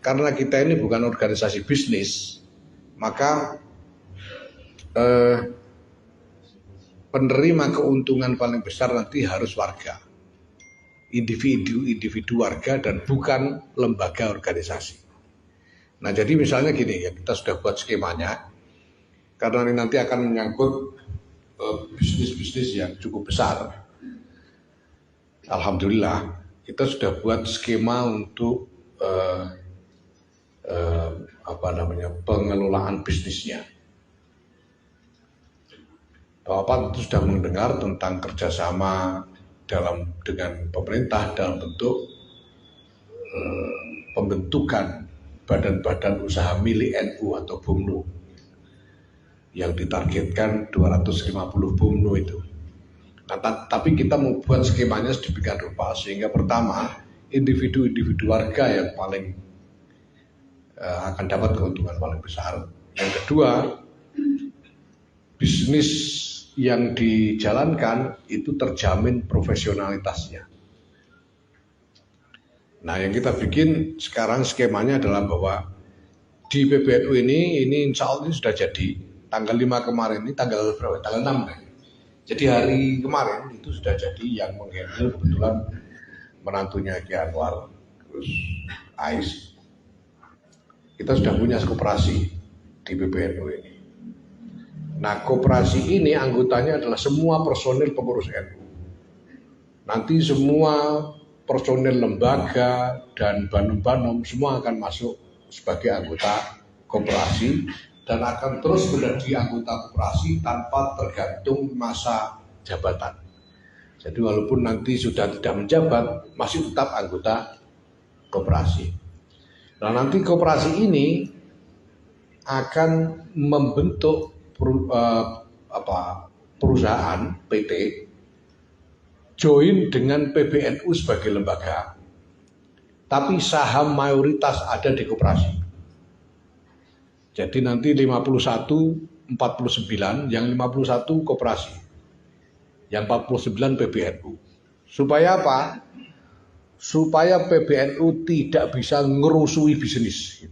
karena kita ini bukan organisasi bisnis, maka penerima keuntungan paling besar nanti harus warga, individu warga dan bukan lembaga organisasi. Nah jadi misalnya gini ya, kita sudah buat skemanya, karena ini nanti akan menyangkut bisnis-bisnis yang cukup besar. Alhamdulillah kita sudah buat skema untuk pengelolaan bisnisnya. Bapak tentu sudah mendengar tentang kerjasama dengan pemerintah dalam bentuk pembentukan badan-badan usaha milik NU atau BUMNU yang ditargetkan 250 BUMNU itu. Nah, tapi kita membuat skemanya sedemikian rupa sehingga pertama individu-individu warga yang paling akan dapat keuntungan paling besar. Yang kedua, bisnis yang dijalankan itu terjamin profesionalitasnya. Nah, yang kita bikin sekarang skemanya adalah bahwa di PBNU ini insya Allah ini sudah jadi. Tanggal 5 kemarin ini, tanggal berapa? Tanggal 6 kan? Jadi hari kemarin itu sudah jadi yang menghandle kebetulan menantunya Ki Anwar, terus Ais. Kita sudah punya koperasi di PBNU ini. Nah, koperasi ini anggotanya adalah semua personil pengurus NU. Nanti semua personil lembaga dan banom-banom semua akan masuk sebagai anggota koperasi dan akan terus menjadi anggota koperasi tanpa tergantung masa jabatan. Jadi walaupun nanti sudah tidak menjabat, masih tetap anggota koperasi. Nah, nanti koperasi ini akan membentuk perusahaan PT join dengan PBNU sebagai lembaga, tapi saham mayoritas ada di koperasi. Jadi nanti 51-49, yang 51 koperasi, yang 49 PBNU. Supaya apa? Supaya PBNU tidak bisa ngerusui bisnis.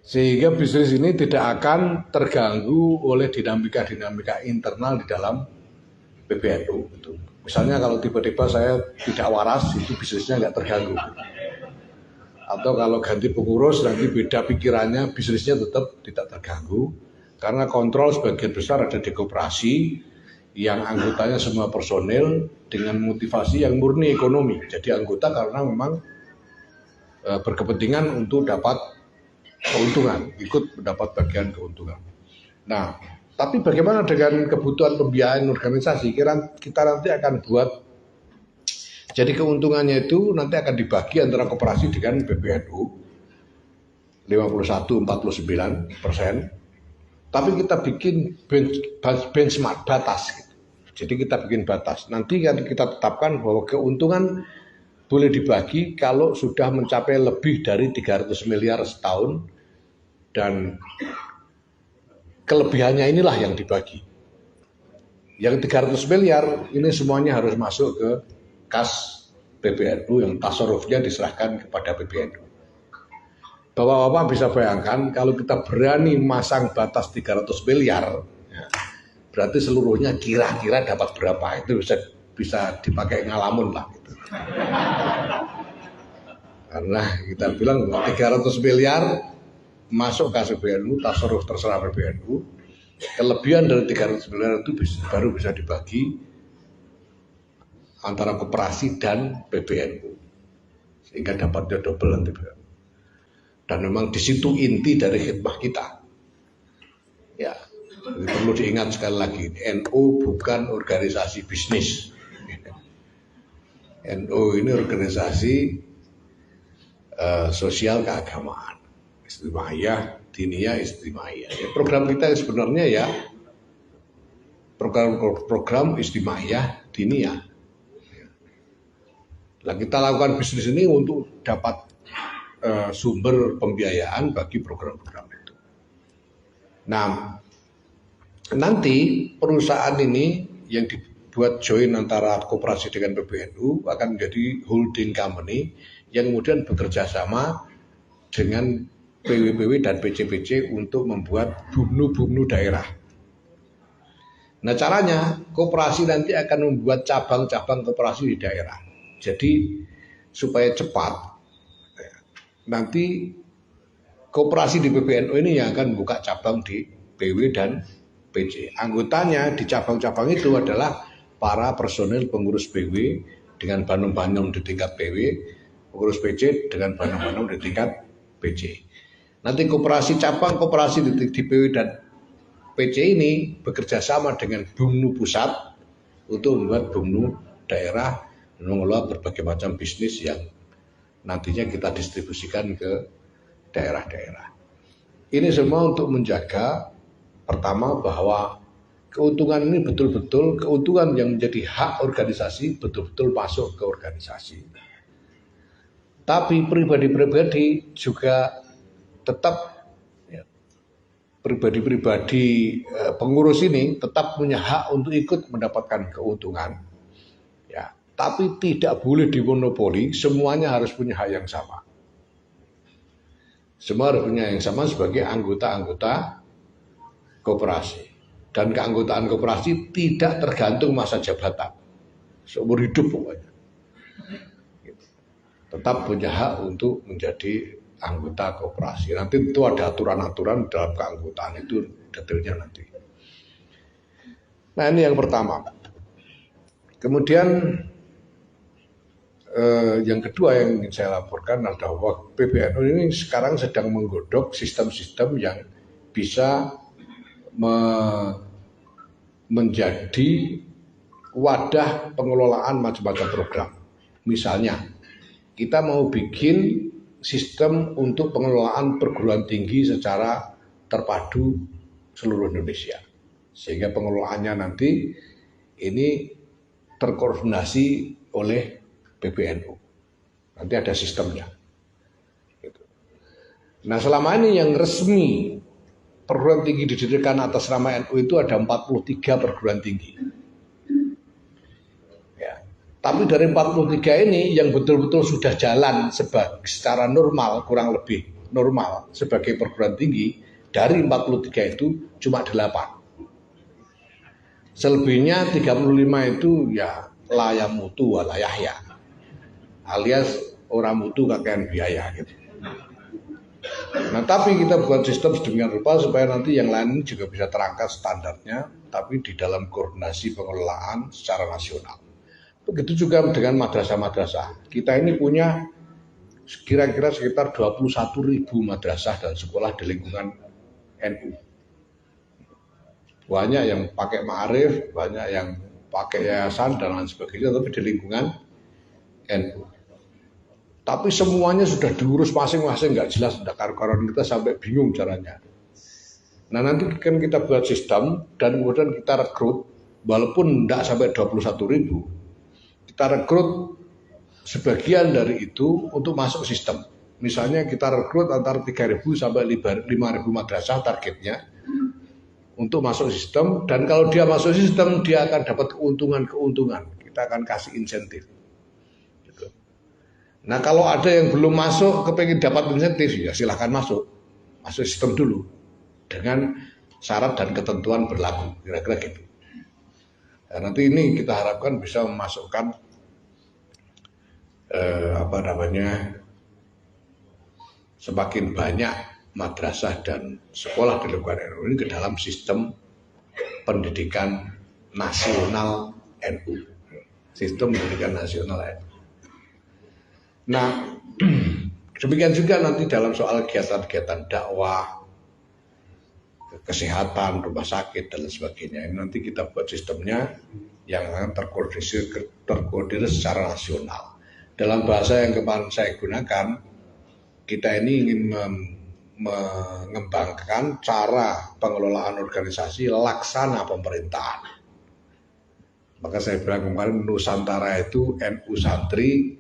Sehingga bisnis ini tidak akan terganggu oleh dinamika-dinamika internal di dalam PBNU. Misalnya kalau tiba-tiba saya tidak waras, itu bisnisnya nggak terganggu. Atau kalau ganti pengurus nanti beda pikirannya, bisnisnya tetap tidak terganggu. Karena kontrol sebagian besar ada di koperasi, yang anggotanya semua personil dengan motivasi yang murni ekonomi. Jadi anggota karena memang berkepentingan untuk dapat keuntungan, ikut mendapat bagian keuntungan. Nah, tapi bagaimana dengan kebutuhan pembiayaan organisasi? Kita nanti akan buat, jadi keuntungannya itu nanti akan dibagi antara koperasi dengan PBNU 51-49%. Tapi kita bikin benchmark batas. Jadi kita bikin batas. Nanti kita tetapkan bahwa keuntungan boleh dibagi kalau sudah mencapai lebih dari 300 miliar setahun, dan kelebihannya inilah yang dibagi. Yang 300 miliar ini semuanya harus masuk ke kas PBNU yang tasarrufnya diserahkan kepada PBNU. Bapak-bapak bisa bayangkan kalau kita berani masang batas 300 miliar, ya, berarti seluruhnya kira-kira dapat berapa, itu bisa dipakai ngalamun lah. Gitu. Karena kita bilang 300 miliar masuk kas PBNU, tasarruf terserah PBNU, kelebihan dari 300 miliar itu baru bisa dibagi antara koperasi dan PBNU, sehingga dapatnya double nanti. Dan memang di situ inti dari khidmah kita. Ya, jadi perlu diingat sekali lagi, NU bukan organisasi bisnis. NU ini organisasi sosial keagamaan, istimaiyah, diniyah, istimaiyah. Ya, program kita sebenarnya ya program istimaiyah, diniyah. Nah, kita lakukan bisnis ini untuk dapat sumber pembiayaan bagi program-program itu. Nah, nanti perusahaan ini yang buat join antara koperasi dengan PBNU akan menjadi holding company yang kemudian bekerja sama dengan PW-PW dan PC-PC untuk membuat BUMNU daerah. Nah caranya koperasi nanti akan membuat cabang-cabang koperasi di daerah. Jadi supaya cepat nanti koperasi di PBNU ini yang akan buka cabang di PW dan PC. Anggotanya di cabang-cabang itu adalah para personil pengurus PW dengan banom-banom di tingkat PW, pengurus PC dengan banom-banom di tingkat PC. Nanti koperasi cabang koperasi di PW dan PC ini bekerja sama dengan BUMNU pusat untuk membuat BUMNU daerah dan mengelola berbagai macam bisnis yang nantinya kita distribusikan ke daerah-daerah. Ini semua untuk menjaga pertama bahwa keuntungan ini betul-betul keuntungan yang menjadi hak organisasi betul-betul masuk ke organisasi. Tapi pribadi-pribadi juga tetap pribadi-pribadi pengurus ini tetap punya hak untuk ikut mendapatkan keuntungan. Ya, tapi tidak boleh dimonopoli, semuanya harus punya hak yang sama. Semua harus punya yang sama sebagai anggota-anggota koperasi. Dan keanggotaan koperasi tidak tergantung masa jabatan. Seumur hidup pokoknya. Tetap punya hak untuk menjadi anggota koperasi. Nanti itu ada aturan-aturan dalam keanggotaan itu detailnya nanti. Nah ini yang pertama. Kemudian yang kedua yang ingin saya laporkan adalah bahwa PBNU ini sekarang sedang menggodok sistem-sistem yang bisa menjadi wadah pengelolaan macam-macam program. Misalnya kita mau bikin sistem untuk pengelolaan perguruan tinggi secara terpadu seluruh Indonesia. Sehingga pengelolaannya nanti ini terkoordinasi oleh PBNU. Nanti ada sistemnya. Nah selama ini yang resmi perguruan tinggi didirikan atas nama NU itu ada 43 perguruan tinggi. Tapi dari 43 ini yang betul-betul sudah jalan secara normal, kurang lebih normal sebagai perguruan tinggi, dari 43 itu cuma 8. Selebihnya 35 itu ya layam mutu walayahya, alias orang mutu kakean biaya gitu. Nah tapi kita buat sistem sedemikian rupa supaya nanti yang lain juga bisa terangkat standarnya, tapi di dalam koordinasi pengelolaan secara nasional. Begitu juga dengan madrasah-madrasah. Kita ini punya kira-kira sekitar 21.000 madrasah dan sekolah di lingkungan NU. Banyak yang pakai ma'arif, banyak yang pakai yayasan dan lain sebagainya, tapi di lingkungan NU. Tapi semuanya sudah diurus masing-masing, nggak jelas, sudah karu-karuan kita sampai bingung caranya. Nah nanti kan kita buat sistem dan kemudian kita rekrut, walaupun tidak sampai 21.000, kita rekrut sebagian dari itu untuk masuk sistem. Misalnya kita rekrut antara 3.000 sampai 5.000 madrasah targetnya untuk masuk sistem, dan kalau dia masuk sistem dia akan dapat keuntungan. Kita akan kasih insentif. Gitu. Nah kalau ada yang belum masuk kepengen dapat insentif ya silahkan masuk sistem dulu dengan syarat dan ketentuan berlaku, kira-kira gitu. Nah, nanti ini kita harapkan bisa memasukkan semakin banyak madrasah dan sekolah di lingkungan NU ini ke dalam sistem pendidikan nasional NU. Sistem pendidikan nasional NU. Nah, demikian juga nanti dalam soal kegiatan-kegiatan dakwah, kesehatan, rumah sakit dan sebagainya. Ini nanti kita buat sistemnya yang akan terkoordinir secara nasional. Dalam bahasa yang kemarin saya gunakan, kita ini ingin mengembangkan cara pengelolaan organisasi laksana pemerintahan. Maka saya bilang kemarin Nusantara itu NU santri,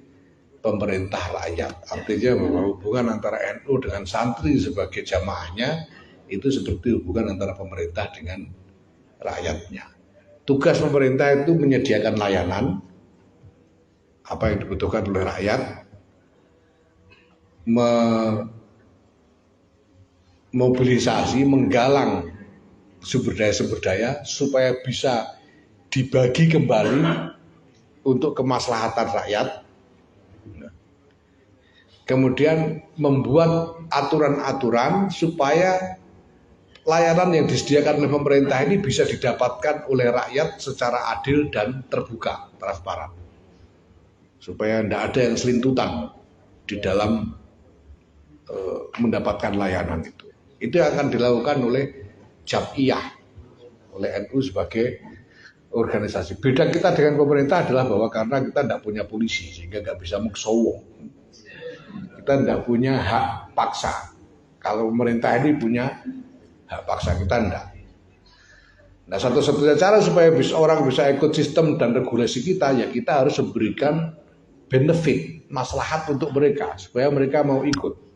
pemerintah rakyat. Artinya bahwa hubungan antara NU dengan santri sebagai jamaahnya itu seperti hubungan antara pemerintah dengan rakyatnya. Tugas pemerintah itu menyediakan layanan apa yang dibutuhkan oleh rakyat, memobilisasi, menggalang sumber daya supaya bisa dibagi kembali untuk kemaslahatan rakyat. Kemudian membuat aturan-aturan supaya layanan yang disediakan oleh pemerintah ini bisa didapatkan oleh rakyat secara adil dan terbuka, transparan. Supaya tidak ada yang selintutan di dalam mendapatkan layanan itu. Itu yang akan dilakukan oleh Jam'iyah, oleh NU sebagai organisasi. Beda kita dengan pemerintah adalah bahwa karena kita tidak punya polisi, sehingga nggak bisa muksowo. Kita tidak punya hak paksa. Kalau pemerintah ini punya hak paksa, kita tidak. Nah, satu-satunya cara supaya orang bisa ikut sistem dan regulasi kita, ya kita harus memberikan benefit, maslahat untuk mereka supaya mereka mau ikut.